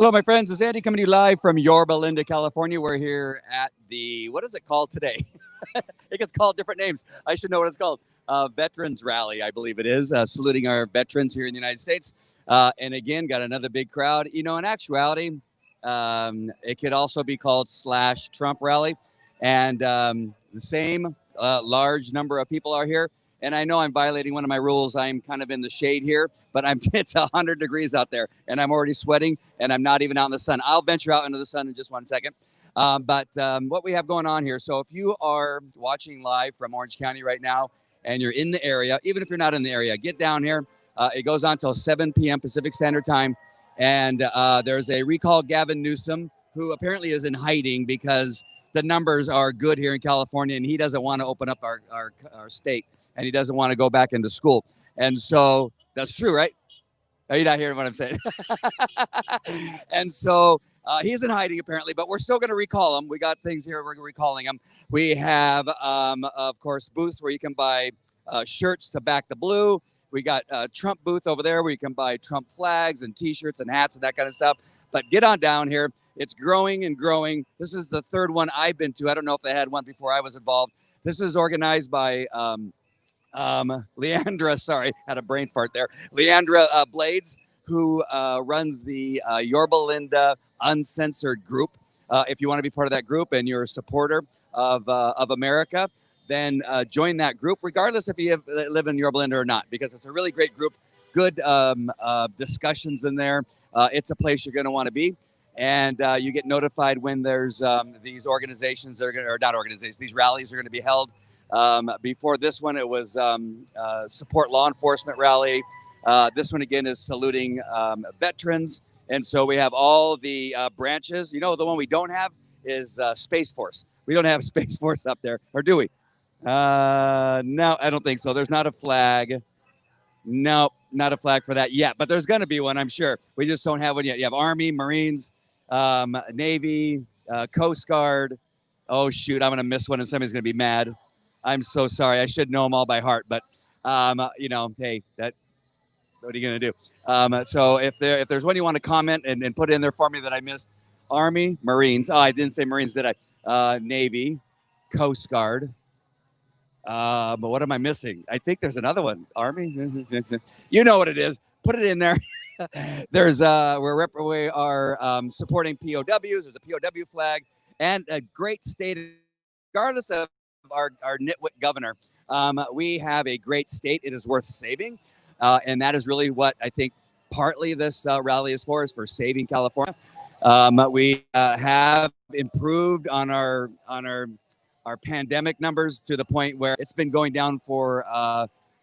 Hello, my friends. It's Andy coming to you live from Yorba, Linda, California. We're here at the, what is it called today? It gets called different names. I should know what it's called. Veterans Rally, I believe it is, saluting our veterans here in the United States. And again, got another big crowd. You know, in actuality, it could also be called /Trump Rally. And the same large number of people are here. And I know I'm violating one of my rules. I'm kind of in the shade here, but it's 100 degrees out there, and I'm already sweating, and I'm not even out in the sun. I'll venture out into the sun in just 1 second. But what we have going on here, so if you are watching live from Orange County right now, and you're in the area, even if you're not in the area, get down here. It goes on until 7 p.m. Pacific Standard Time, and there's a recall Gavin Newsom, who apparently is in hiding because the numbers are good here in California, and he doesn't want to open up our state, and he doesn't want to go back into school. And so that's true, right? Are you not hearing what I'm saying? And so he's in hiding apparently, but we're still going to recall him. We got things here. We're recalling him. We have, of course, booths where you can buy shirts to back the blue. We got a Trump booth over there where you can buy Trump flags and T-shirts and hats and that kind of stuff. But get on down here. It's growing and growing. This is the third one I've been to. I don't know if they had one before I was involved. This is organized by Leandra, sorry, had a brain fart there. Leandra Blades, who runs the Yorba Linda Uncensored group. If you want to be part of that group and you're a supporter of America, then join that group, regardless if you live in Yorba Linda or not, because it's a really great group. Good discussions in there. It's a place you're going to want to be. And you get notified when there's these organizations, or not organizations, these rallies are going to be held. Before this one, it was support law enforcement rally. This one, again, is saluting veterans. And so we have all the branches. You know, the one we don't have is Space Force. We don't have Space Force up there, or do we? No, I don't think so. There's not a flag. No, not a flag for that yet, but there's going to be one, I'm sure. We just don't have one yet. You have Army, Marines, Navy, Coast Guard. Oh, shoot, I'm going to miss one, and somebody's going to be mad. I'm so sorry. I should know them all by heart, but, you know, hey, what are you going to do? So if there's one you want to comment and put in there for me that I missed, Army, Marines. Oh, I didn't say Marines, did I? Navy, Coast Guard. But what am I missing? I think there's another one. Army. You know what it is. Put it in there. There's we are supporting POWs. There's a POW flag and a great state, regardless of our nitwit governor. We have a great state. It is worth saving, and that is really what I think partly this rally is for saving California. We have improved on our pandemic numbers to the point where it's been going down for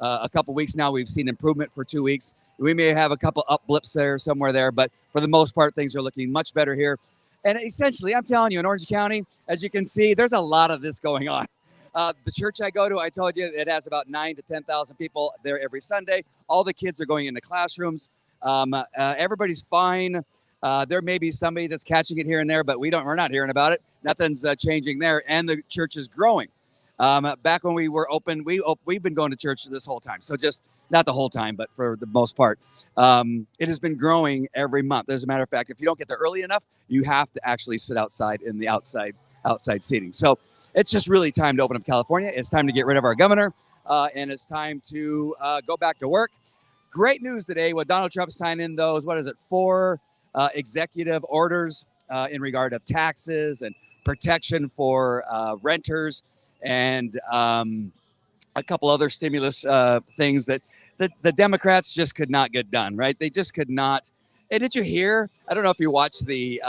a couple weeks now. We've seen improvement for 2 weeks. We may have a couple up blips there, somewhere there, but for the most part, things are looking much better here. And essentially, I'm telling you, in Orange County, as you can see, there's a lot of this going on. The church I go to, I told you, it has about 9,000 to 10,000 people there every Sunday. All the kids are going into classrooms. Everybody's fine. There may be somebody that's catching it here and there, but we're not hearing about it. Nothing's changing there, and the church is growing. Back when we were open, we've been going to church this whole time. So just not the whole time, but for the most part, it has been growing every month. As a matter of fact, if you don't get there early enough, you have to actually sit outside in the outside seating. So it's just really time to open up California. It's time to get rid of our governor, and it's time to go back to work. Great news today with Donald Trump signing those, 4 executive orders in regard of taxes and protection for renters and a couple other stimulus things that the Democrats just could not get done, right? They just could not. And did you hear? I don't know if you watched the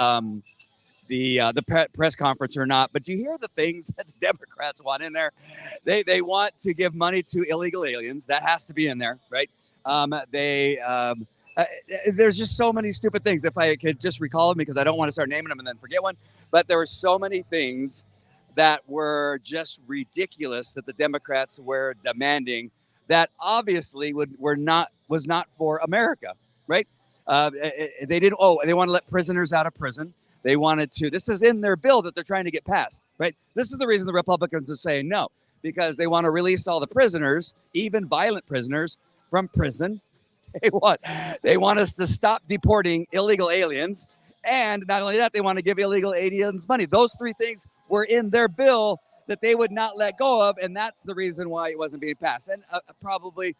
press conference or not, but do you hear the things that the Democrats want in there? They want to give money to illegal aliens. That has to be in there, right? There's just so many stupid things. If I could just recall them, because I don't want to start naming them and then forget one. But there were so many things that were just ridiculous that the Democrats were demanding that obviously was not for America, right? They didn't. Oh, they want to let prisoners out of prison. They wanted to. This is in their bill that they're trying to get passed, right? This is the reason the Republicans are saying no, because they want to release all the prisoners, even violent prisoners, from prison. They want us to stop deporting illegal aliens And not only that, they want to give illegal aliens money. Those three things were in their bill that they would not let go of, and that's the reason why it wasn't being passed. And probably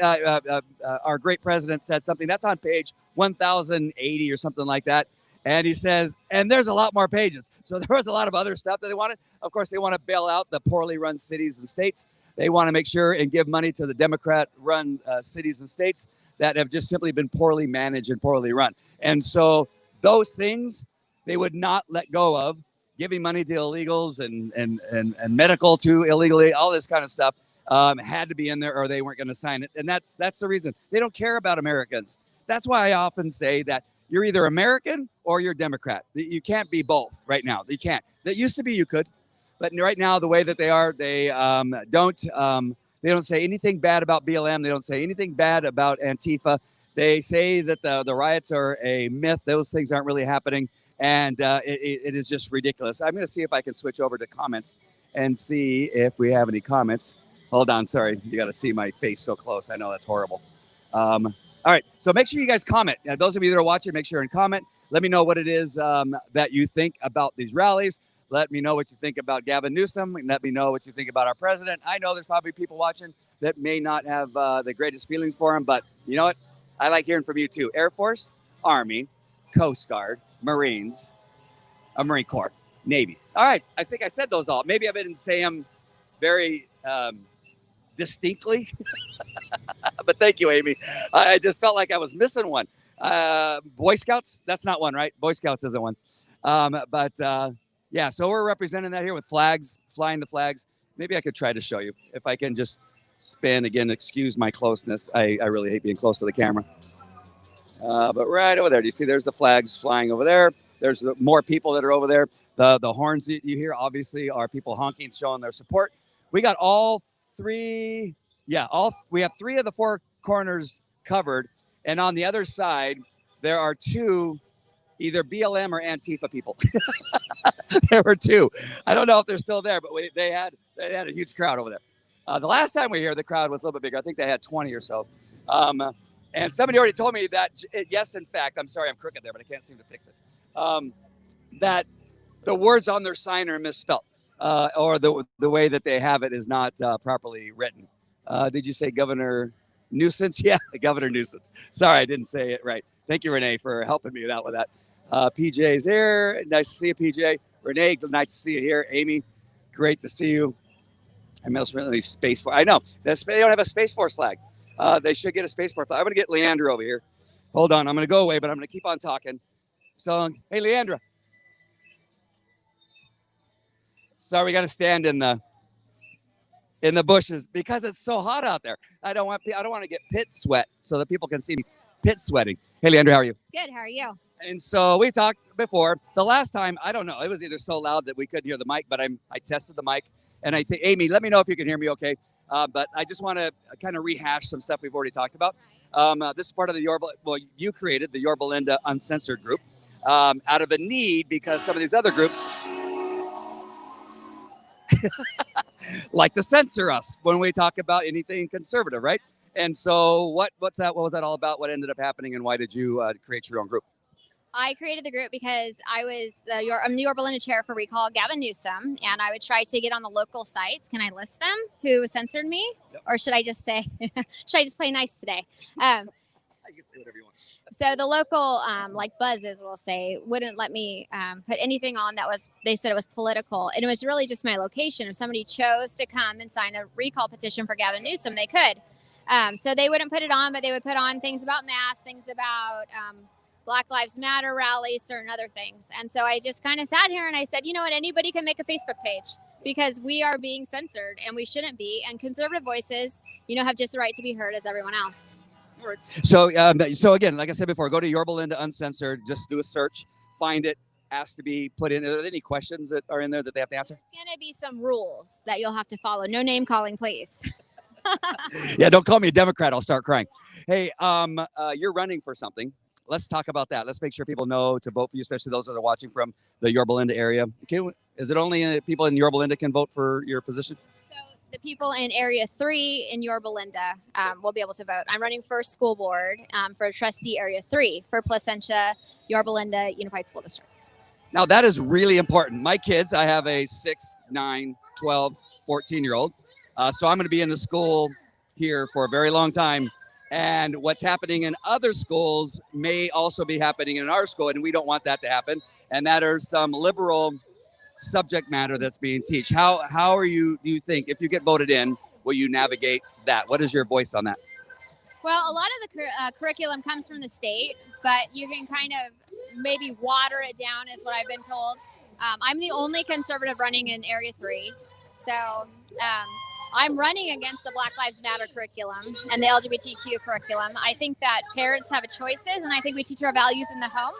our great president said something that's on page 1080 or something like that. And he says, and there's a lot more pages. So there was a lot of other stuff that they wanted. Of course, they want to bail out the poorly run cities and states. They want to make sure and give money to the Democrat-run cities and states that have just simply been poorly managed and poorly run. And so those things they would not let go of, giving money to illegals and medical to illegally, all this kind of stuff had to be in there or they weren't going to sign it. And that's the reason. They don't care about Americans. That's why I often say that you're either American or you're Democrat. You can't be both right now. You can't. That used to be you could. But right now, the way that they are, they don't say anything bad about BLM. They don't say anything bad about Antifa. They say that the riots are a myth. Those things aren't really happening. And it is just ridiculous. I'm going to see if I can switch over to comments and see if we have any comments. Hold on. Sorry. You got to see my face so close. I know that's horrible. All right. So make sure you guys comment. Now, those of you that are watching, make sure and comment. Let me know what it is that you think about these rallies. Let me know what you think about Gavin Newsom. And let me know what you think about our president. I know there's probably people watching that may not have the greatest feelings for him. But you know what? I like hearing from you, too. Air Force, Army, Coast Guard, Marines, Marine Corps, Navy. All right. I think I said those all. Maybe I didn't say them very distinctly. But thank you, Amy. I just felt like I was missing one. Boy Scouts, that's not one, right? Boy Scouts isn't one. Yeah, so we're representing that here with flags, flying the flags. Maybe I could try to show you if I can just spin again. Excuse my closeness. I really hate being close to the camera. But right over there, do you see there's the flags flying over there? There's more people that are over there. The horns that you hear obviously are people honking, showing their support. We got all three. Yeah, we have three of the four corners covered. And on the other side, there are two, either BLM or Antifa people. There were two. I don't know if they're still there, but they had a huge crowd over there. The last time we were here, the crowd was a little bit bigger. I think they had 20 or so. And somebody already told me that, yes, in fact, I'm sorry I'm crooked there, but I can't seem to fix it, that the words on their sign are misspelled or the way that they have it is not properly written. Did you say Governor Nuisance? Yeah, Governor Nuisance. Sorry, I didn't say it right. Thank you, Renee, for helping me out with that. PJ's here. Nice to see you, PJ. Renee, nice to see you here. Amy, great to see you. I most really Space Force. I know. They don't have a Space Force flag. They should get a Space Force flag. I'm going to get Leandra over here. Hold on. I'm going to go away, but I'm going to keep on talking. So, hey, Leandra. Sorry, we got to stand in the bushes because it's so hot out there. I don't want to get pit sweat so that people can see me pit sweating. Hey, Leandra, how are you? Good. How are you? And so we talked before. The last time, I don't know, it was either so loud that we couldn't hear the mic, but I tested the mic. And I think, Amy, let me know if you can hear me okay. But I just want to kind of rehash some stuff we've already talked about. This is part of the Yorba. Well, you created the Yorba Linda Uncensored group out of a need because some of these other groups like to censor us when we talk about anything conservative, right? And so what's that? What was that all about? What ended up happening, and why did you create your own group? I created the group because I'm the Yorba Linda chair for Recall Gavin Newsom, and I would try to get on the local sites. Can I list them who censored me? Yep. Or should I just say, should I just play nice today? You can say whatever you want. So the local, like buzzes will say, wouldn't let me put anything on that they said it was political. And it was really just my location. If somebody chose to come and sign a recall petition for Gavin Newsom, they could. So they wouldn't put it on, but they would put on things about masks, things about Black Lives Matter rallies, certain other things. And so I just kind of sat here and I said, you know what, anybody can make a Facebook page because we are being censored and we shouldn't be. And conservative voices, have just the right to be heard as everyone else. All right. So again, like I said before, go to Yorba Linda Uncensored, just do a search, find it, ask to be put in. Are there any questions that are in there that they have to answer? There's going to be some rules that you'll have to follow. No name calling, please. Yeah, don't call me a Democrat. I'll start crying. Hey, you're running for something. Let's talk about that. Let's make sure people know to vote for you, especially those that are watching from the Yorba Linda area. Is it only people in Yorba Linda can vote for your position? So the people in Area 3 in Yorba will be able to vote. I'm running for school board for trustee Area 3 for Placentia Yorba Unified School District. Now, that is really important. My kids, I have a 6, 9, 12, 14-year-old. So I'm going to be in the school here for a very long time. And what's happening in other schools may also be happening in our school, and we don't want that to happen. And that is some liberal subject matter that's being taught. How do you think, if you get voted in, will you navigate that? What is your voice on that? Well, a lot of the curriculum comes from the state, but you can kind of maybe water it down, is what I've been told. I'm the only conservative running in Area 3. So I'm running against the Black Lives Matter curriculum and the LGBTQ curriculum. I think that parents have choices, and I think we teach our values in the home.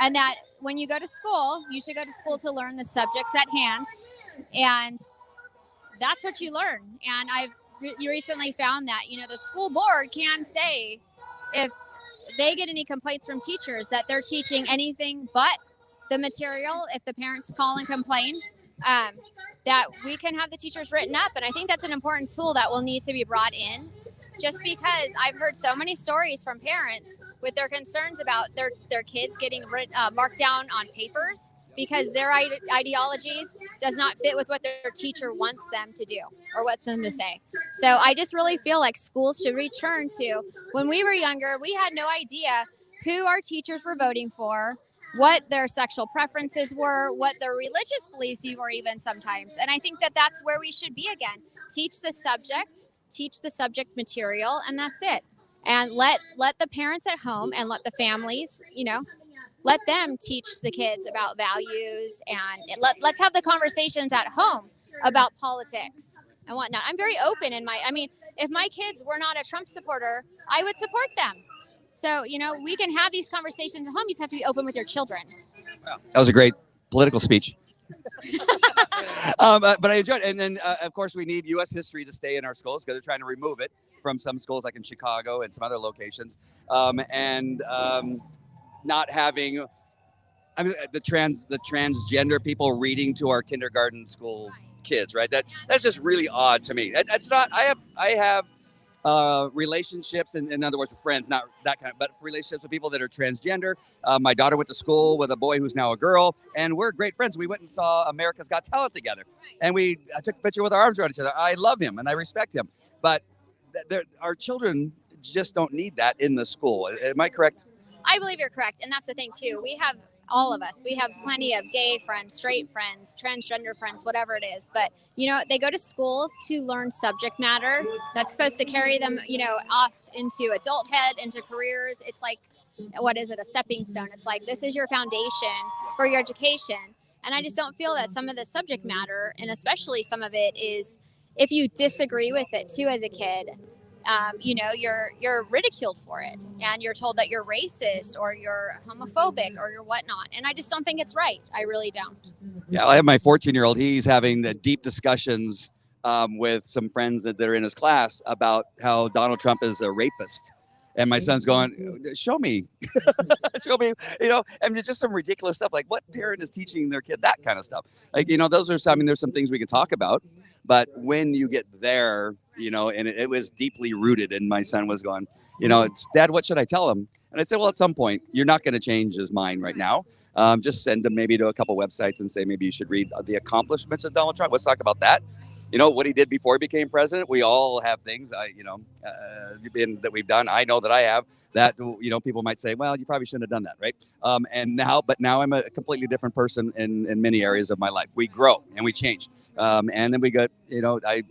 And that when you go to school, you should go to school to learn the subjects at hand. And that's what you learn. And you recently found that, the school board can say, if they get any complaints from teachers that they're teaching anything but the material, if the parents call and complain, that we can have the teachers written up. And I think that's an important tool that will need to be brought in, just because I've heard so many stories from parents with their concerns about their kids getting marked down on papers because their ideologies does not fit with what their teacher wants them to do or wants them to say. So I just really feel like schools should return to, when we were younger, we had no idea who our teachers were voting for, what their sexual preferences were, what their religious beliefs were even sometimes. And I think that that's where we should be again. Teach the subject material, and that's it. And let the parents at home and let the families, let them teach the kids about values, and let's have the conversations at home about politics and whatnot. I'm very open if my kids were not a Trump supporter, I would support them. So, we can have these conversations at home. You just have to be open with your children. Wow. That was a great political speech. But I enjoyed it. And then, of course, we need U.S. history to stay in our schools because they're trying to remove it from some schools like in Chicago and some other locations. Not having the transgender people reading to our kindergarten school kids, right? That's just really odd to me. That's not. I have relationships, in other words, with friends, not that kind of, but relationships with people that are transgender. My daughter went to school with a boy who's now a girl, and we're great friends. We went and saw America's Got Talent together, and I took a picture with our arms around each other. I love him and I respect him, but our children just don't need that in the school. Am I correct? I believe you're correct. And that's the thing too. We have all of us. We have plenty of gay friends, straight friends, transgender friends, whatever it is. But, they go to school to learn subject matter that's supposed to carry them, off into adulthood, into careers. It's like, what is it? A stepping stone. It's like, this is your foundation for your education. And I just don't feel that some of the subject matter, and especially some of it, is if you disagree with it too as a kid, you're ridiculed for it, and you're told that you're racist or you're homophobic or you're whatnot. And I just don't think it's right. I really don't. Yeah, I have my 14-year-old. He's having the deep discussions with some friends that are in his class about how Donald Trump is a rapist. And my son's going, show me, show me, and it's just some ridiculous stuff. Like, what parent is teaching their kid that kind of stuff? Like, there's some things we can talk about. But when you get there, and it was deeply rooted, and my son was going, it's, Dad, what should I tell him? And I said, well, at some point, you're not going to change his mind right now. Just send him maybe to a couple websites and say, maybe you should read the accomplishments of Donald Trump. Let's talk about that. What he did before he became president. We all have things, that we've done. I know that I have that, people might say, well, you probably shouldn't have done that, right? But now I'm a completely different person in many areas of my life. We grow and we change. And then we got, I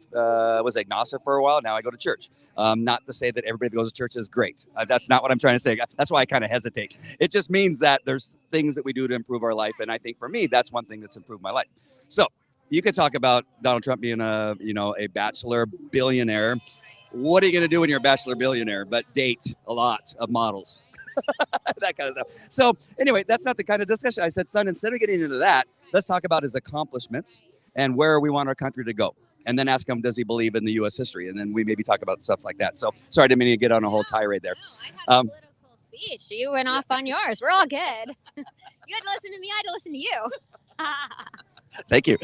was agnostic for a while. Now I go to church. Not to say that everybody that goes to church is great. That's not what I'm trying to say. That's why I kind of hesitate. It just means that there's things that we do to improve our life. And I think for me, that's one thing that's improved my life. So, you could talk about Donald Trump being a bachelor billionaire. What are you going to do when you're a bachelor billionaire but date a lot of models? That kind of stuff. So anyway, that's not the kind of discussion. I said, son, instead of getting into that, let's talk about his accomplishments and where we want our country to go. And then ask him, does he believe in the U.S. history? And then we maybe talk about stuff like that. So sorry, I didn't mean to get on a whole tirade there. No, I had a political speech. You went off on yours. We're all good. You had to listen to me. I had to listen to you. Thank you.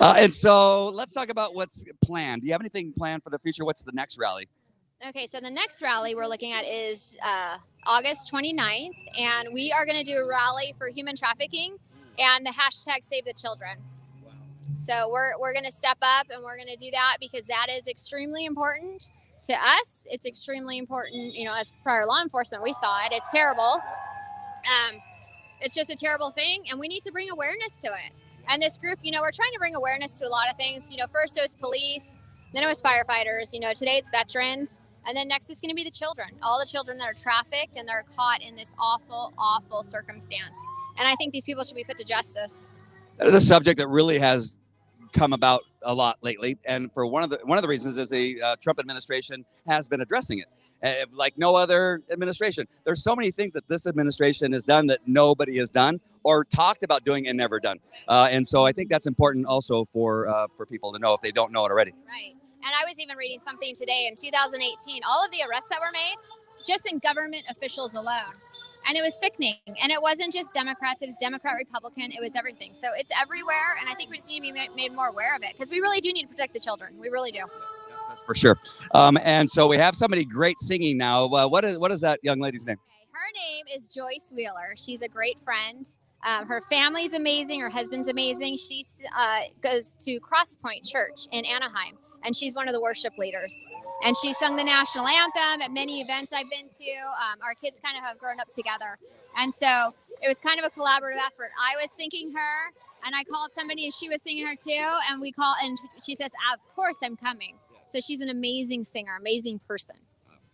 And so let's talk about what's planned. Do you have anything planned for the future? What's the next rally? Okay, so the next rally we're looking at is August 29th, and we are going to do a rally for human trafficking and the hashtag Save the Children. So we're going to step up and we're going to do that because that is extremely important to us. It's extremely important, you know, as prior law enforcement, we saw it. It's terrible. It's just a terrible thing, and we need to bring awareness to it. And this group, you know, we're trying to bring awareness to a lot of things. You know, first it was police, then it was firefighters. You know, today it's veterans, and then next it's going to be the children. All the children that are trafficked and they're caught in this awful, awful circumstance. And I think these people should be put to justice. That is a subject that really has come about a lot lately, and for one of the reasons is the Trump administration has been addressing it. Like no other administration. There's so many things that this administration has done that nobody has done or talked about doing and never done. And so I think that's important also for people to know if they don't know it already. Right. And I was even reading something today in 2018, all of the arrests that were made just in government officials alone. And it was sickening. And it wasn't just Democrats, it was Democrat, Republican, it was everything. So it's everywhere. And I think we just need to be made more aware of it because we really do need to protect the children. We really do. That's for sure. And so we have somebody great singing now. What is that young lady's name? Her name is Joyce Wheeler. She's a great friend. Her family's amazing. Her husband's amazing. She goes to Cross Point Church in Anaheim, and she's one of the worship leaders. And she sung the national anthem at many events I've been to. Our kids kind of have grown up together. And so it was kind of a collaborative effort. I was thinking her, and I called somebody, and she was singing her too. And and she says, of course I'm coming. So she's an amazing singer, amazing person.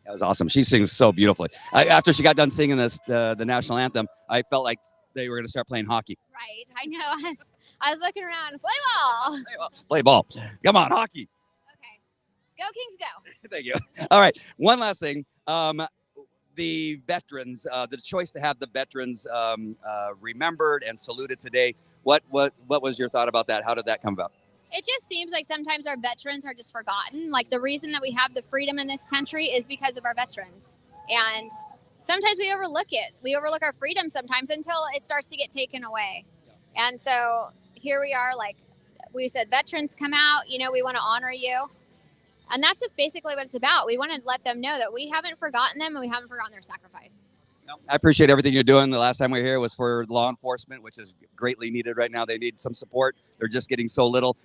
That was awesome. She sings so beautifully. After she got done singing the national anthem, I felt like they were going to start playing hockey. Right. I know. I was looking around. Play ball. Play ball. Come on, hockey. Okay. Go Kings, go. Thank you. All right. One last thing. The veterans, the choice to have the veterans remembered and saluted today. What was your thought about that? How did that come about? It just seems like sometimes our veterans are just forgotten. Like the reason that we have the freedom in this country is because of our veterans. And sometimes we overlook it. We overlook our freedom sometimes until it starts to get taken away. And so here we are, like we said, veterans come out, you know, we want to honor you. And that's just basically what it's about. We want to let them know that we haven't forgotten them and we haven't forgotten their sacrifice. I appreciate everything you're doing. The last time we were here was for law enforcement, which is greatly needed right now. They need some support. They're just getting so little.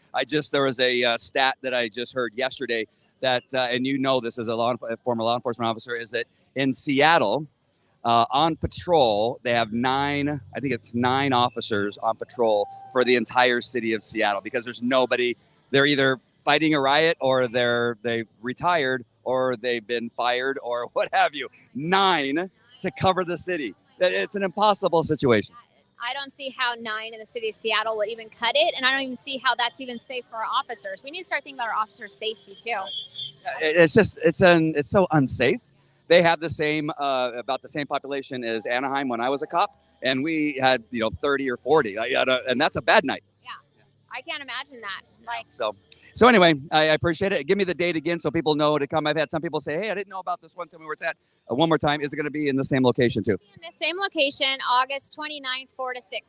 There was a stat that I just heard yesterday that, and you know this as a former law enforcement officer, is that in Seattle, on patrol, they have 9 officers on patrol for the entire city of Seattle because there's nobody. They're either fighting a riot or they've retired or they've been fired or what have you. 9 to cover the city. It's an impossible situation. I don't see how 9 in the city of Seattle would even cut it, and I don't even see how that's even safe for our officers. We need to start thinking about our officers' safety too. It's so unsafe. They have about the same population as Anaheim when I was a cop, and we had 30 or 40, and that's a bad night. Yeah, I can't imagine that. So anyway, I appreciate it. Give me the date again so people know to come. I've had some people say, hey, I didn't know about this one. Tell me where it's at. One more time. Is it going to be in the same location too? In the same location, August 29th, 4 to 6.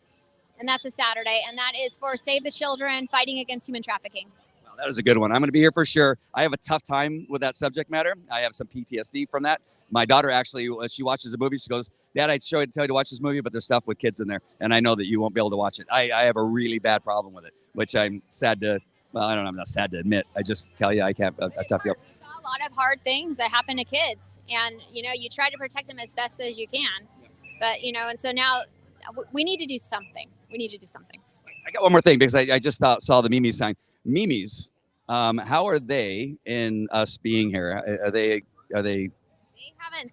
And that's a Saturday. And that is for Save the Children, fighting against human trafficking. Well, that is a good one. I'm going to be here for sure. I have a tough time with that subject matter. I have some PTSD from that. My daughter actually, she watches the movie. She goes, Dad, I'd tell you to watch this movie, but there's stuff with kids in there. And I know that you won't be able to watch it. I have a really bad problem with it, which I'm sad to... Well, I don't know. I'm not sad to admit. I just tell you I can't. That's tough deal. We saw a lot of hard things that happen to kids, and you try to protect them as best as you can. But and so now we need to do something. We need to do something. I got one more thing because I just saw the Mimi sign. Mimi's, how are they in us being here? Are they?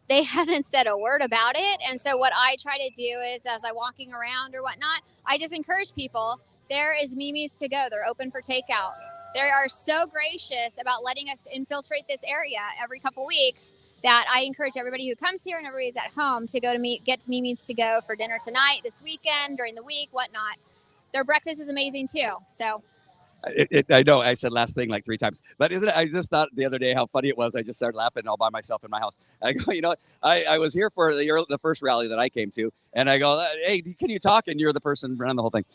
They haven't said a word about it. And so what I try to do is, as I'm walking around or whatnot, I just encourage people. There is Mimi's to go. They're open for takeout. They are so gracious about letting us infiltrate this area every couple weeks that I encourage everybody who comes here and everybody's at home to go to get to Mimi's to go for dinner tonight, this weekend, during the week, whatnot. Their breakfast is amazing too. So. I know I said last thing like 3 times, but isn't it? I just thought the other day how funny it was. I just started laughing all by myself in my house. I go, I was here for the first rally that I came to, and I go, hey, can you talk? And you're the person running the whole thing.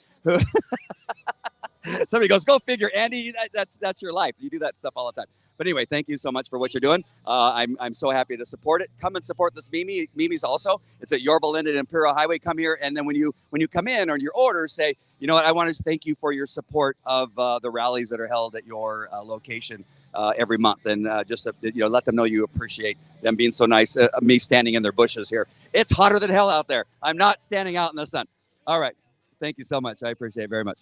Somebody goes, go figure, Andy. That's your life. You do that stuff all the time. But anyway, thank you so much for what you're doing. I'm so happy to support it. Come and support this Mimi. Mimi's also. It's at Yorba and Imperial Highway. Come here, and then when you come in on your order, say, you know what, I want to thank you for your support of the rallies that are held at your location every month, and just let them know you appreciate them being so nice. Me standing in their bushes here. It's hotter than hell out there. I'm not standing out in the sun. All right, thank you so much. I appreciate it very much.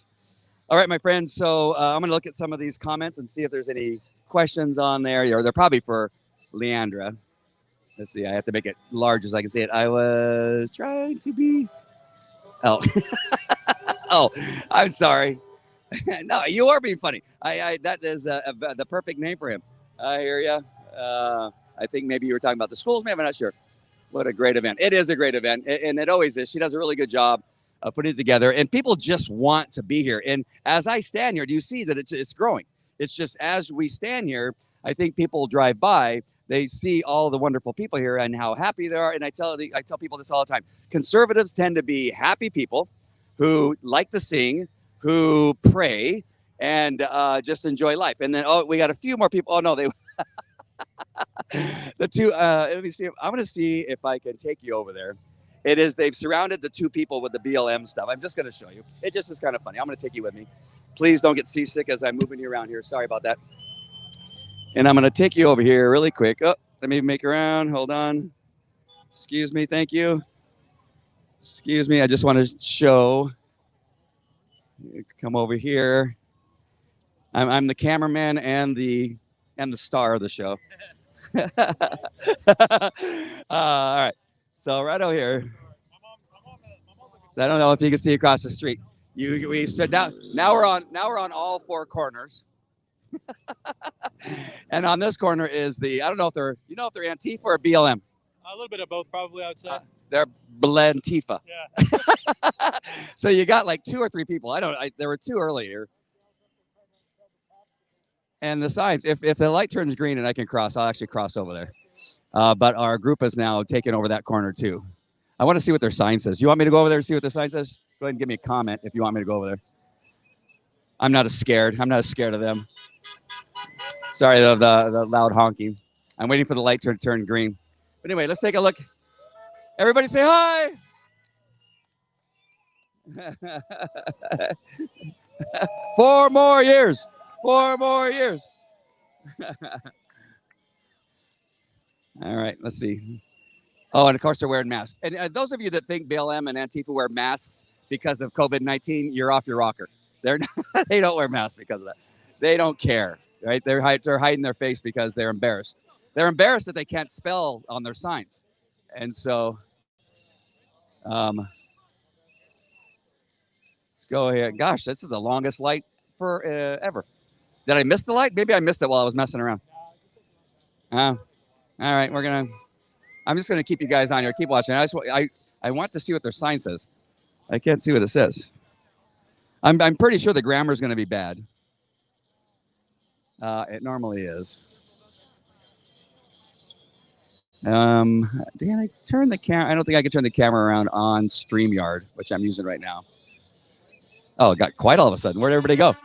All right, my friends. So I'm going to look at some of these comments and see if there's any questions on there. Or they're probably for Leandra. Let's see. I have to make it large as I can see it. I was trying to be. Oh, oh, I'm sorry. No, you are being funny. That is the perfect name for him. I hear you. I think maybe you were talking about the schools. Maybe I'm not sure. What a great event. It is a great event, and it always is. She does a really good job putting it together, and people just want to be here. And as I stand here, do you see that it's growing? It's just as we stand here, I think people drive by, they see all the wonderful people here and how happy they are. And I tell people this all the time. Conservatives tend to be happy people who like to sing, who pray, and just enjoy life. And then, we got a few more people. Oh, no, they the two. Let me see. I'm going to see if I can take you over there. They've surrounded the two people with the BLM stuff. I'm just going to show you. It just is kind of funny. I'm going to take you with me. Please don't get seasick as I'm moving you around here. Sorry about that. And I'm going to take you over here really quick. Oh, let me make around. Hold on. Excuse me. Thank you. Excuse me. I just want to show. Come over here. I'm the cameraman and the star of the show. All right. So right over here. So I don't know if you can see across the street. We said now we're on all four corners. And on this corner is I don't know if they're Antifa or BLM. A little bit of both, probably, I would say. They're Antifa. Yeah. So you got like two or three people. There were two earlier. And the signs, if the light turns green and I can cross, I'll actually cross over there. But our group has now taken over that corner too. I want to see what their sign says. You want me to go over there and see what their sign says? Go ahead and give me a comment if you want me to go over there. I'm not as scared. I'm not as scared of them. Sorry, the loud honking. I'm waiting for the light to turn green. But anyway, let's take a look. Everybody say hi. 4 more years. 4 more years. All right, let's see. Oh, and of course they're wearing masks. And those of you that think BLM and Antifa wear masks because of COVID-19, you're off your rocker. They don't wear masks because of that. They don't care, right? They're hiding their face because they're embarrassed. They're embarrassed that they can't spell on their signs. And so, let's go ahead. Gosh, this is the longest light for ever. Did I miss the light? Maybe I missed it while I was messing around. All right, I'm just gonna keep you guys on here. Keep watching. I want to see what their sign says. I can't see what it says. I'm pretty sure the grammar is gonna be bad. It normally is. Dan, I turn the camera. I don't think I can turn the camera around on StreamYard, which I'm using right now. Oh, it got quiet all of a sudden. Where'd everybody go?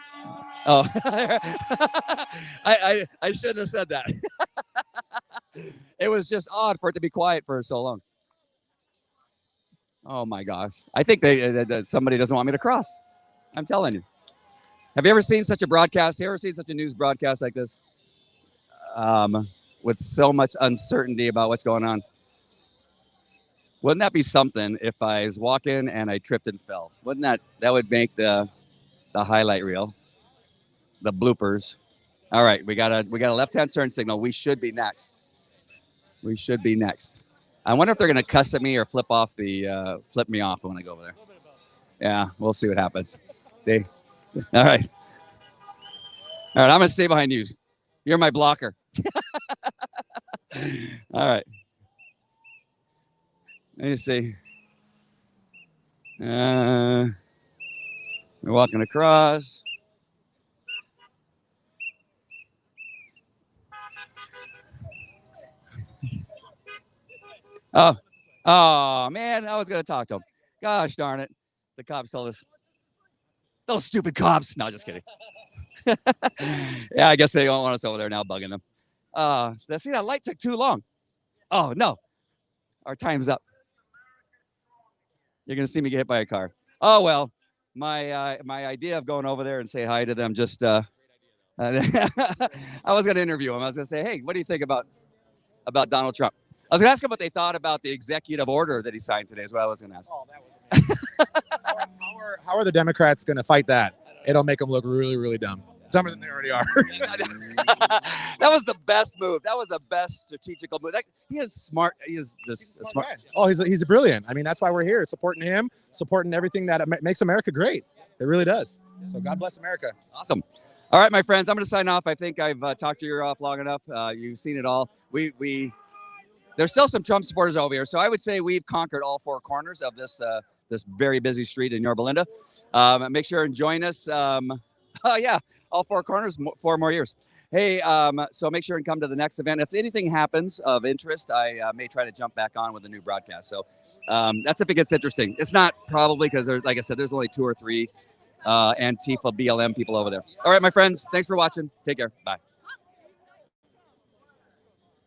Oh, I shouldn't have said that. It was just odd for it to be quiet for so long. Oh my gosh! I think somebody doesn't want me to cross. I'm telling you. Have you ever seen such a broadcast? Have you ever seen such a news broadcast like this? With so much uncertainty about what's going on. Wouldn't that be something if I was walking and I tripped and fell? Wouldn't that would make the highlight reel, the bloopers. All right, we got a left-hand turn signal. We should be next. We should be next. I wonder if they're gonna cuss at me or flip me off when I go over there. Yeah, we'll see what happens. All right. I'm gonna stay behind you. You're my blocker. All right. Let me see. We're walking across. Oh man, I was gonna talk to him. Gosh darn it. The cops told us. Those stupid cops. No, just kidding. Yeah, I guess they don't want us over there now, bugging them. See, that light took too long. Oh, no. Our time's up. You're going to see me get hit by a car. Oh, well, my idea of going over there and say hi to them just, I was going to interview them. I was going to say, hey, what do you think about Donald Trump? I was going to ask them what they thought about the executive order that he signed today is what I was going to ask. Oh, that was amazing. How are the Democrats going to fight that? It'll make them look really, really dumb. Dumber than they already are. That was the best move. That was the best strategical move. He is smart. He is just smart. Guy. Oh, he's brilliant. I mean, that's why we're here, supporting him, supporting everything that makes America great. It really does. So God bless America. Awesome. All right, my friends, I'm going to sign off. I think I've talked your ear off long enough. You've seen it all. There's still some Trump supporters over here, so I would say we've conquered all four corners of this very busy street in Yorba Linda. Make sure and join us. Oh yeah, all four corners, 4 more years. Hey, so make sure and come to the next event. If anything happens of interest, I may try to jump back on with a new broadcast. So that's if it gets interesting. It's not probably because like I said, there's only 2 or 3 Antifa BLM people over there. All right, my friends, thanks for watching. Take care. Bye.